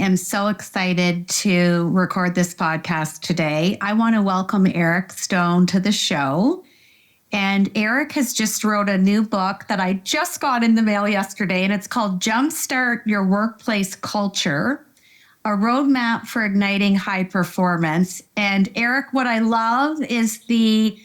am so excited to record this podcast today. I want to welcome Eric Stone to the show. And Eric has just wrote a new book that I just got in the mail yesterday, and it's called Jumpstart Your Workplace Culture, a roadmap for igniting high performance. And Eric, what I love is the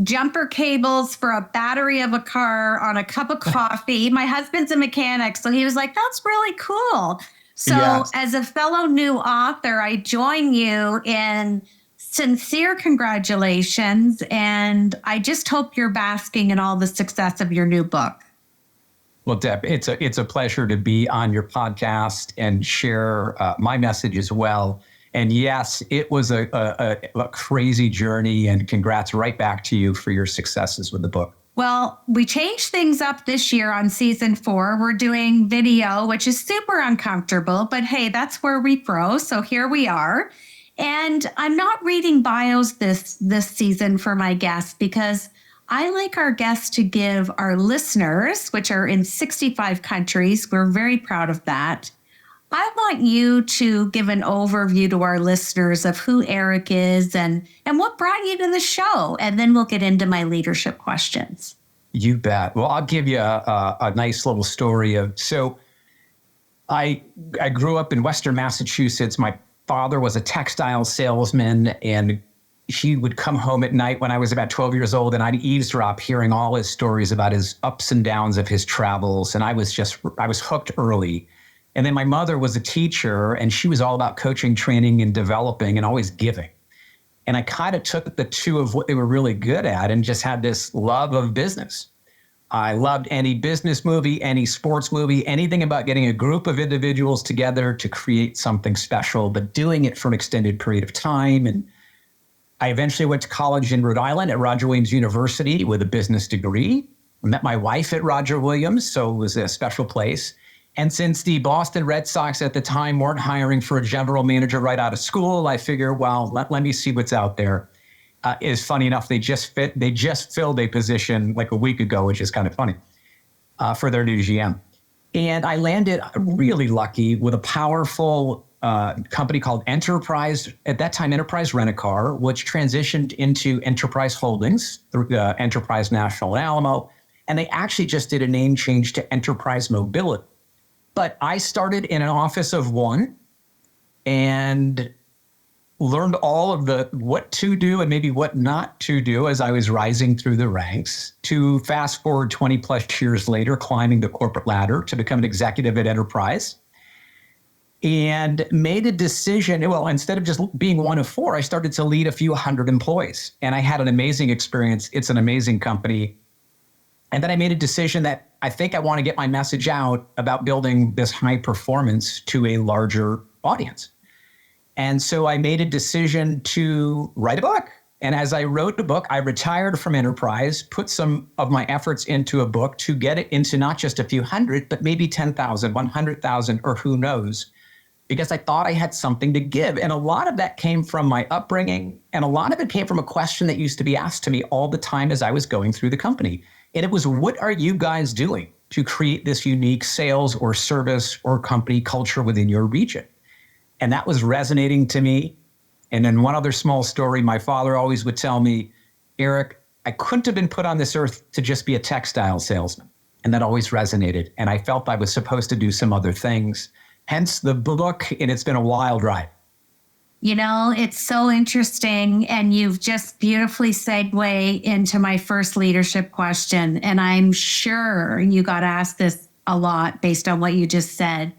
jumper cables for a battery of a car on a cup of coffee. My husband's a mechanic, so he was like, that's really cool. So yes, as a fellow new author, I join you in sincere congratulations. And I just hope you're basking in all the success of your new book. Well, Deb, it's a pleasure to be on your podcast and share my message as well. And yes, it was a crazy journey, and congrats right back to you for your successes with the book. Well, we changed things up this year on season 4. We're doing video, which is super uncomfortable, but hey, that's where we grow. So here we are. And I'm not reading bios this season for my guests because I like our guests to give our listeners, which are in 65 countries, we're very proud of that. I want you to give an overview to our listeners of who Eric is and what brought you to the show. And then we'll get into my leadership questions. You bet. Well, I'll give you a nice little story so I grew up in Western Massachusetts. My father was a textile salesman, and he would come home at night when I was about 12 years old, and I'd eavesdrop hearing all his stories about his ups and downs of his travels. And I was hooked early. And then my mother was a teacher, and she was all about coaching, training, and developing, and always giving. And I kind of took the two of what they were really good at and just had this love of business. I loved any business movie, any sports movie, anything about getting a group of individuals together to create something special, but doing it for an extended period of time. And I eventually went to college in Rhode Island at Roger Williams University with a business degree. I met my wife at Roger Williams, so it was a special place. And since the Boston Red Sox at the time weren't hiring for a general manager right out of school, I figured, well, let me see what's out there. It's funny enough, they just filled a position like a week ago, which is kind of funny, for their new GM. And I landed really lucky with a powerful company called Enterprise, at that time, Enterprise Rent-A-Car, which transitioned into Enterprise Holdings, Enterprise National and Alamo. And they actually just did a name change to Enterprise Mobility. But I started in an office of one and learned all of the what to do and maybe what not to do as I was rising through the ranks, to fast forward 20 plus years later, climbing the corporate ladder to become an executive at Enterprise, and made a decision. Well, instead of just being one of 4, I started to lead a few hundred employees, and I had an amazing experience. It's an amazing company. And then I made a decision that I think I want to get my message out about building this high performance to a larger audience. And so I made a decision to write a book. And as I wrote the book, I retired from Enterprise, put some of my efforts into a book to get it into not just a few hundred, but maybe 10,000, 100,000, or who knows, because I thought I had something to give. And a lot of that came from my upbringing. And a lot of it came from a question that used to be asked to me all the time as I was going through the company. And it was, what are you guys doing to create this unique sales or service or company culture within your region? And that was resonating to me. And then one other small story, my father always would tell me, Eric, I couldn't have been put on this earth to just be a textile salesman. And that always resonated. And I felt I was supposed to do some other things. Hence the book, and it's been a wild ride. You know, it's so interesting, and you've just beautifully segued into my first leadership question. And I'm sure you got asked this a lot based on what you just said.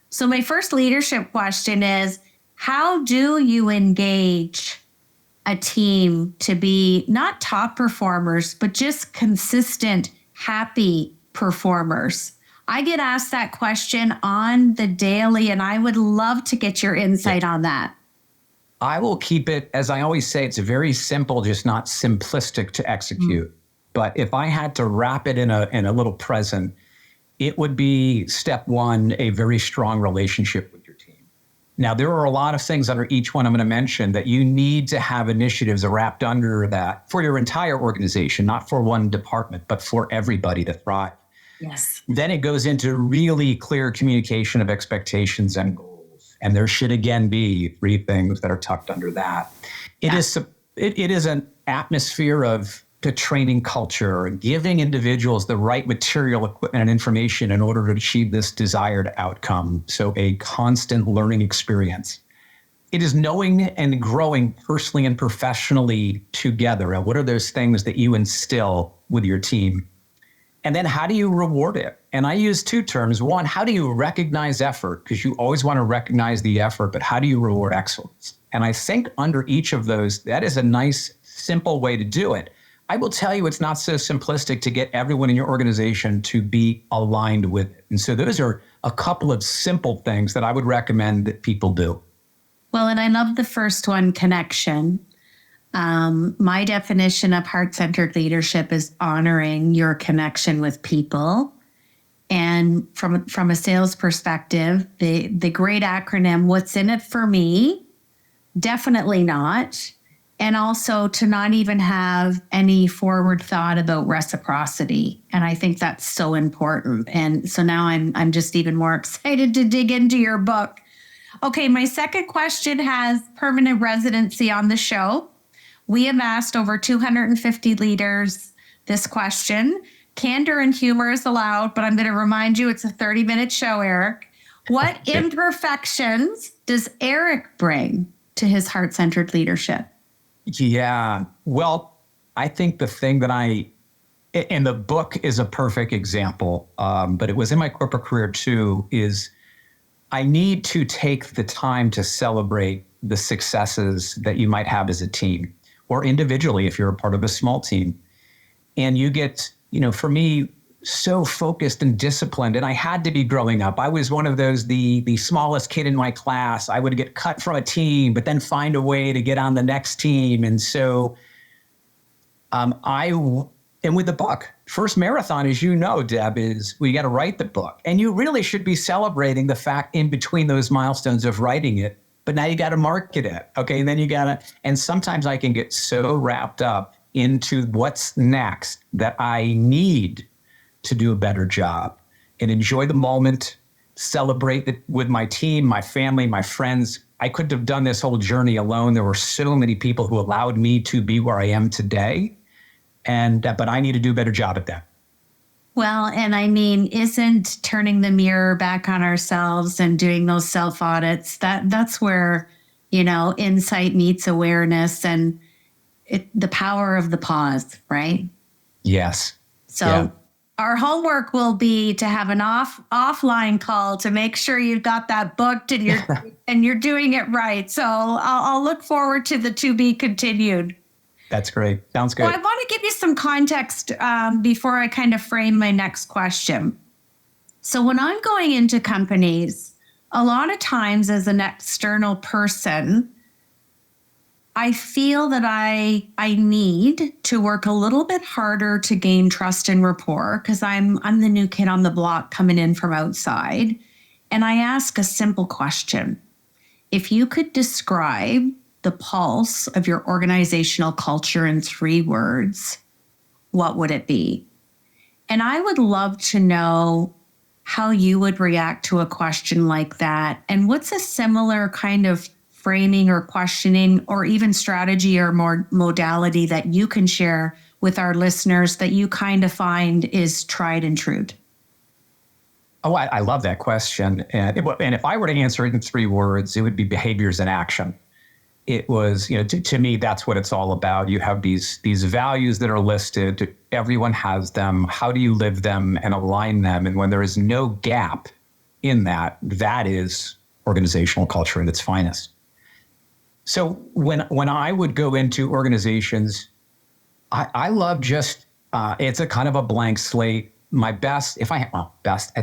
So my first leadership question is, how do you engage a team to be not top performers, but just consistent, happy performers? I get asked that question on the daily, and I would love to get your insight on that. I will keep it, as I always say, it's very simple, just not simplistic to execute. But if I had to wrap it in a little present, it would be step 1, a very strong relationship with your team. Now, there are a lot of things under each one I'm going to mention that you need to have initiatives wrapped under that for your entire organization, not for one department, but for everybody to thrive. Yes. Then it goes into really clear communication of expectations and goals. And there should again be three things that are tucked under that. It is an atmosphere of the training culture, giving individuals the right material, equipment, and information in order to achieve this desired outcome. So a constant learning experience. It is knowing and growing personally and professionally together. And what are those things that you instill with your team? And then how do you reward it? And I use two terms. One, how do you recognize effort? Because you always want to recognize the effort, but how do you reward excellence? And I think under each of those, that is a nice, simple way to do it. I will tell you, it's not so simplistic to get everyone in your organization to be aligned with it. And so those are a couple of simple things that I would recommend that people do. Well, and I love the first one, connection. My definition of heart-centered leadership is honoring your connection with people. And from a sales perspective, the great acronym, what's in it for me? Definitely not. And also to not even have any forward thought about reciprocity. And I think that's so important. And so now I'm just even more excited to dig into your book. Okay, my second question has permanent residency on the show. We have asked over 250 leaders this question. Candor and humor is allowed, but I'm going to remind you it's a 30-minute show, Eric. What imperfections does Eric bring to his heart-centered leadership? Yeah, well, I think the thing that and the book is a perfect example, but it was in my corporate career too, is I need to take the time to celebrate the successes that you might have as a team or individually if you're a part of a small team. And you get, for me, so focused and disciplined. And I had to be growing up. I was one of those, the smallest kid in my class. I would get cut from a team, but then find a way to get on the next team. And so and with the book, first marathon, as you know, Deb, is we got to write the book. And you really should be celebrating the fact in between those milestones of writing it. But now you got to market it. Okay. And then and sometimes I can get so wrapped up into what's next that I need to do a better job and enjoy the moment, celebrate it with my team, my family, my friends. I couldn't have done this whole journey alone. There were so many people who allowed me to be where I am today. But I need to do a better job at that. Well, and I mean, isn't turning the mirror back on ourselves and doing those self audits, that's where, insight meets awareness and the power of the pause, right? Yes. So our homework will be to have an offline call to make sure you've got that booked and you're doing it right. So I'll look forward to the to be continued. That's great. Sounds good. Well, I want to give you some context before I kind of frame my next question. So when I'm going into companies, a lot of times as an external person, I feel that I need to work a little bit harder to gain trust and rapport because I'm the new kid on the block coming in from outside. And I ask a simple question. If you could describe the pulse of your organizational culture in 3 words, what would it be? And I would love to know how you would react to a question like that. And what's a similar kind of framing or questioning or even strategy or more modality that you can share with our listeners that you kind of find is tried and true? Oh, I love that question. And if I were to answer it in 3 words, it would be behaviors and action. It was, to me, that's what it's all about. You have these values that are listed. Everyone has them. How do you live them and align them? And when there is no gap in that, that is organizational culture at its finest. So when I would go into organizations, I love just, it's a kind of a blank slate. I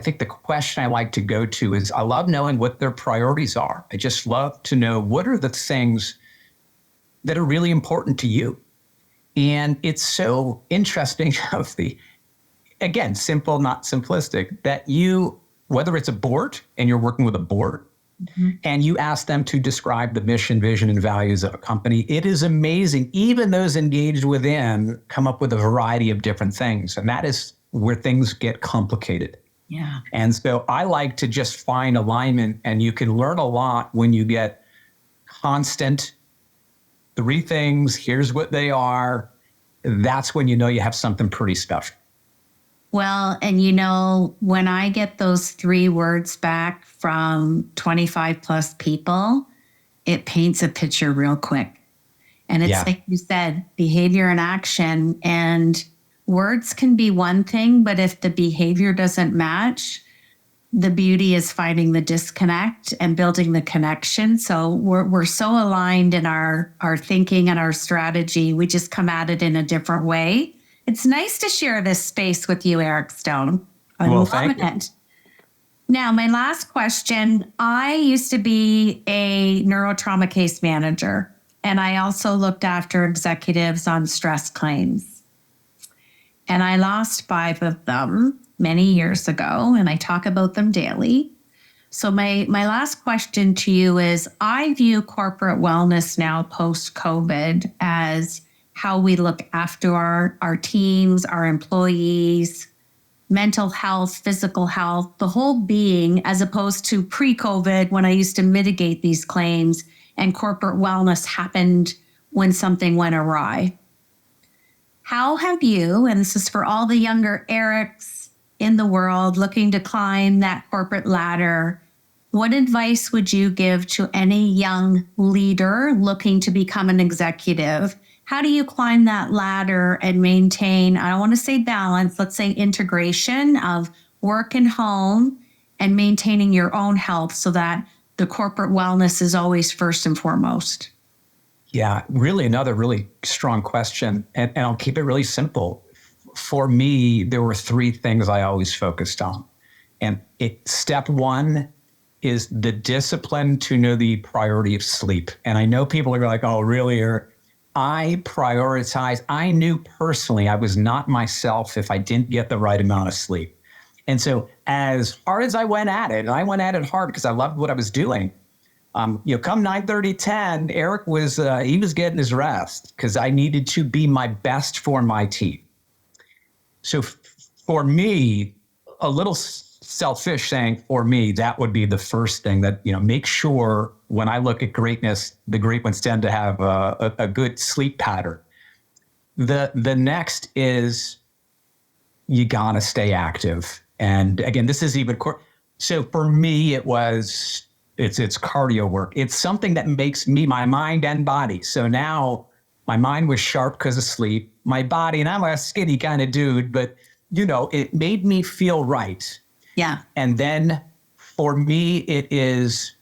think the question I like to go to is I love knowing what their priorities are. I just love to know what are the things that are really important to you. And it's so interesting again, simple, not simplistic, that whether it's a board and you're working with a board, and you ask them to describe the mission, vision, and values of a company, it is amazing. Even those engaged within come up with a variety of different things. And that is where things get complicated. Yeah. And so I like to just find alignment, and you can learn a lot when you get constant three things. Here's what they are. That's when you know you have something pretty special. Well, and when I get those three words back from 25 plus people, it paints a picture real quick. And it's Yeah. like you said, behavior and action. And words can be one thing, but if the behavior doesn't match, the beauty is finding the disconnect and building the connection. So we're so aligned in our thinking and our strategy. We just come at it in a different way. It's nice to share this space with you, Eric Stone. I'm Well, loving thank you. it. Now, my last question. I used to be a neurotrauma case manager, and I also looked after executives on stress claims. And I lost 5 of them many years ago, and I talk about them daily. So my last question to you is, I view corporate wellness now post-COVID as how we look after our teams, our employees, mental health, physical health, the whole being, as opposed to pre-COVID when I used to mitigate these claims and corporate wellness happened when something went awry. How have you, and this is for all the younger Erics in the world looking to climb that corporate ladder, what advice would you give to any young leader looking to become an executive? How do you climb that ladder and maintain, I don't want to say balance, let's say integration of work and home and maintaining your own health so that the corporate wellness is always first and foremost? Yeah, really another really strong question. And I'll keep it really simple. For me, there were 3 things I always focused on. And step 1 is the discipline to know the priority of sleep. And I know people are like, oh, really? Or I prioritize. I knew personally I was not myself if I didn't get the right amount of sleep. And so as hard as I went at it, and I went at it hard because I loved what I was doing, come 9:30, 10, Eric was he was getting his rest because I needed to be my best for my team. So for me, a little selfish saying for me, that would be the first thing that, make sure when I look at greatness, the great ones tend to have a good sleep pattern. The next is you gotta stay active. And again, this is even, so for me, it's cardio work. It's something that makes me, my mind and body. So now my mind was sharp because of sleep. My body, and I'm a skinny kind of dude, but it made me feel right. Yeah. And then for me, it is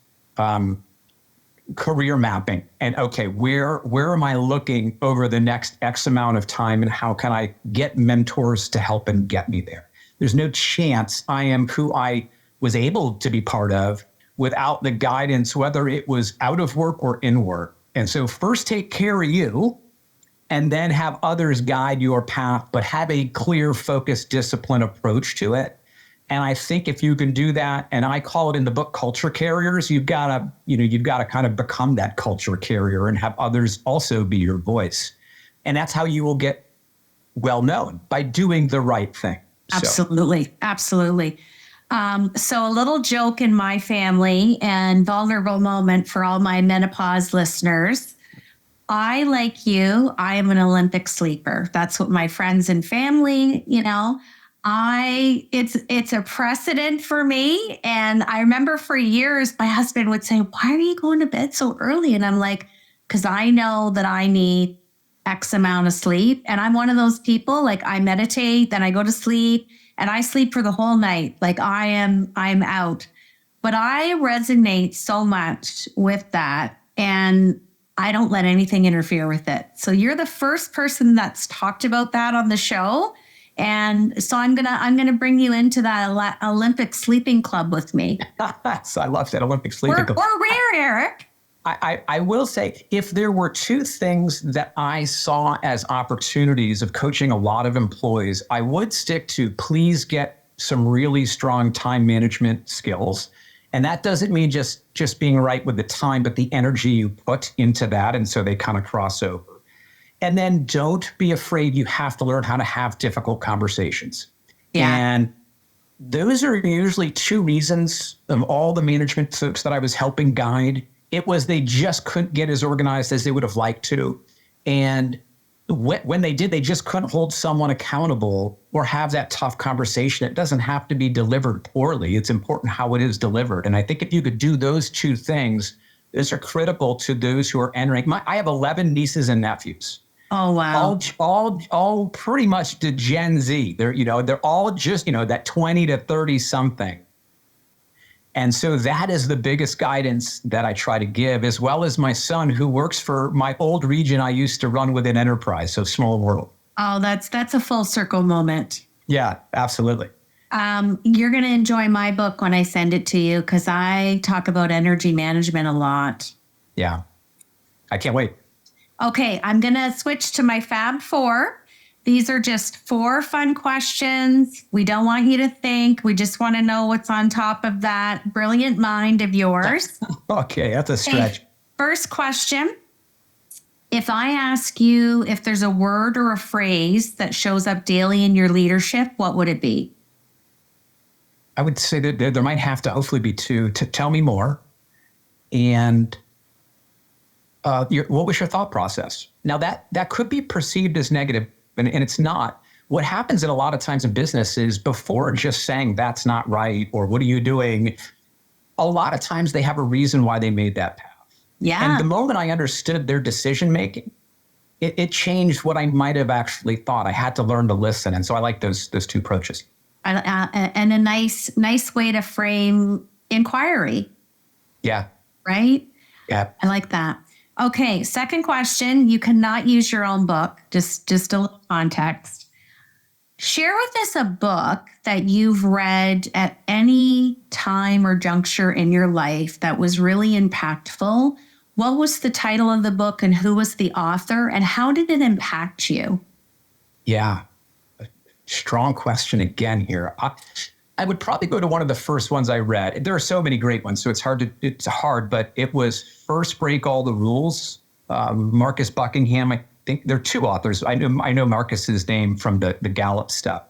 career mapping. And okay, where am I looking over the next X amount of time, and how can I get mentors to help and get me there? There's no chance I am who I was able to be part of without the guidance, whether it was out of work or in work. And so first take care of you, and then have others guide your path, but have a clear, focused, disciplined approach to it. And I think if you can do that, and I call it in the book culture carriers, you've got to kind of become that culture carrier and have others also be your voice. And that's how you will get well known, by doing the right thing. Absolutely. Absolutely. So a little joke in my family and vulnerable moment for all my menopause listeners. I, like you, I am an Olympic sleeper. That's what my friends and family, it's a precedent for me. And I remember for years, my husband would say, why are you going to bed so early? And I'm like, because I know that I need X amount of sleep. And I'm one of those people, like I meditate, then I go to sleep and I sleep for the whole night. Like I'm out. But I resonate so much with that. And I don't let anything interfere with it. So you're the first person that's talked about that on the show. And so I'm gonna bring you into that Olympic sleeping club with me. So I love that Olympic sleeping club. We're rare, Eric. I will say, if there were 2 things that I saw as opportunities of coaching a lot of employees, I would stick to please get some really strong time management skills. And that doesn't mean just being right with the time, but the energy you put into that. And so they kind of cross over. And then don't be afraid. You have to learn how to have difficult conversations. Yeah. And those are usually two reasons of all the management folks that I was helping guide. It was they just couldn't get as organized as they would have liked to. And when they did, they just couldn't hold someone accountable or have that tough conversation. It doesn't have to be delivered poorly. It's important how it is delivered. And I think if you could do those two things, those are critical to those who are entering. I have 11 nieces and nephews. Oh, wow. All pretty much to Gen Z. They're all just, that 20 to 30 something. And so that is the biggest guidance that I try to give, as well as my son who works for my old region I used to run within enterprise, so small world. Oh, that's a full circle moment. Yeah, absolutely. You're going to enjoy my book when I send it to you because I talk about energy management a lot. Yeah, I can't wait. Okay, I'm going to switch to my Fab Four. These are just 4 fun questions. We don't want you to think. We just want to know what's on top of that brilliant mind of yours. Okay, that's a stretch. Okay, first question. If I ask you if there's a word or a phrase that shows up daily in your leadership, what would it be? I would say that there might have to hopefully be 2 to tell me more. And what was your thought process? Now that could be perceived as negative, and it's not. What happens in a lot of times in business is before just saying that's not right or what are you doing, a lot of times they have a reason why they made that path. Yeah. And the moment I understood their decision making, it changed what I might have actually thought. I had to learn to listen. And so I like those 2 approaches. And a nice way to frame inquiry. Yeah. Right? Yeah. I like that. Okay, second question. You cannot use your own book, just a little context. Share with us a book that you've read at any time or juncture in your life that was really impactful. What was the title of the book and who was the author and how did it impact you? Yeah. Strong question again here. I would probably go to one of the first ones I read. There are so many great ones, so it's hard, but it was First Break All the Rules. Marcus Buckingham, I think there are 2 authors. I know Marcus's name from the Gallup stuff.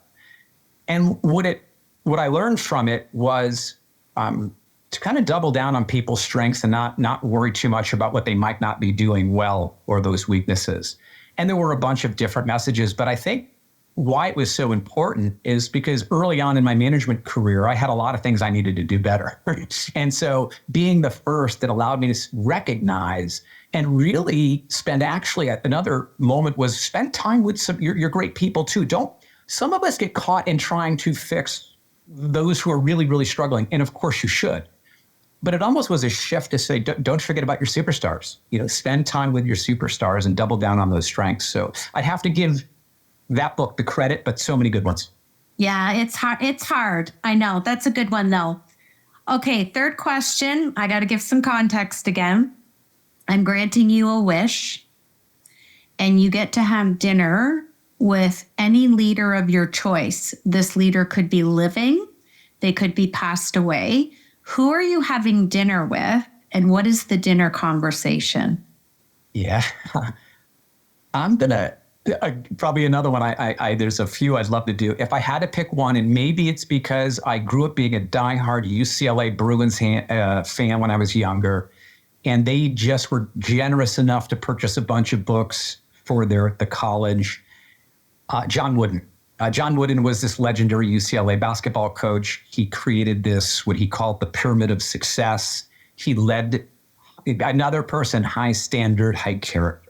And what I learned from it was to kind of double down on people's strengths and not worry too much about what they might not be doing well or those weaknesses. And there were a bunch of different messages, but I think why it was so important is because early on in my management career, I had a lot of things I needed to do better. And so being the first that allowed me to recognize and really another moment was spend time with your great people too. Some of us get caught in trying to fix those who are really, really struggling. And of course you should. But it almost was a shift to say, don't forget about your superstars. Spend time with your superstars and double down on those strengths. So I'd have to give that book the credit, but so many good ones. Yeah, it's hard. It's hard. I know. That's a good one, though. Okay, third question. I got to give some context again. I'm granting you a wish, and you get to have dinner with any leader of your choice. This leader could be living. They could be passed away. Who are you having dinner with, and what is the dinner conversation? Yeah, I'm going to... probably another one. There's a few I'd love to do. If I had to pick one, and maybe it's because I grew up being a diehard UCLA Bruins fan when I was younger, and they just were generous enough to purchase a bunch of books for the college. John Wooden. John Wooden was this legendary UCLA basketball coach. He created what he called the pyramid of success. He led another person, high standard, high character.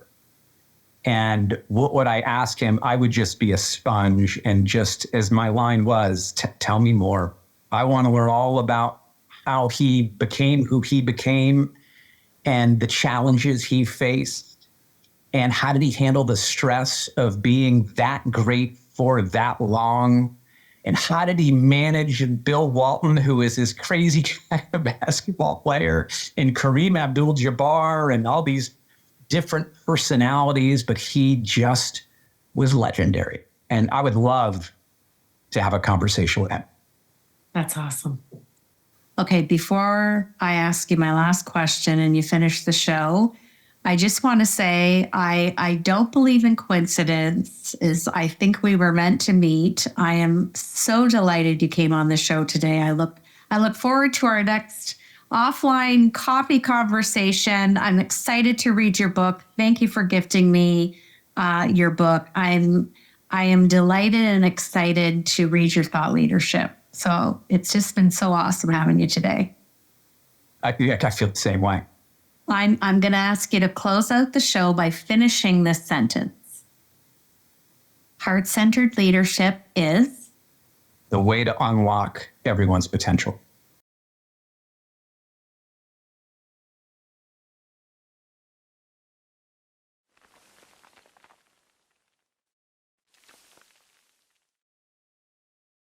And what I asked him, I would just be a sponge. And just as my line was, tell me more. I want to learn all about how he became who he became and the challenges he faced. And how did he handle the stress of being that great for that long? And how did he manage Bill Walton, who is this crazy kind of basketball player, and Kareem Abdul-Jabbar and all these different personalities, but he just was legendary. And I would love to have a conversation with him. That's awesome. Okay, before I ask you my last question and you finish the show, I just want to say I don't believe in coincidences. I think we were meant to meet. I am so delighted you came on the show today. I look forward to our next offline coffee conversation. I'm excited to read your book. Thank you for gifting me your book. I am delighted and excited to read your thought leadership. So it's just been so awesome having you today. I feel the same way. I'm going to ask you to close out the show by finishing this sentence. Heart-centered leadership is The way to unlock everyone's potential.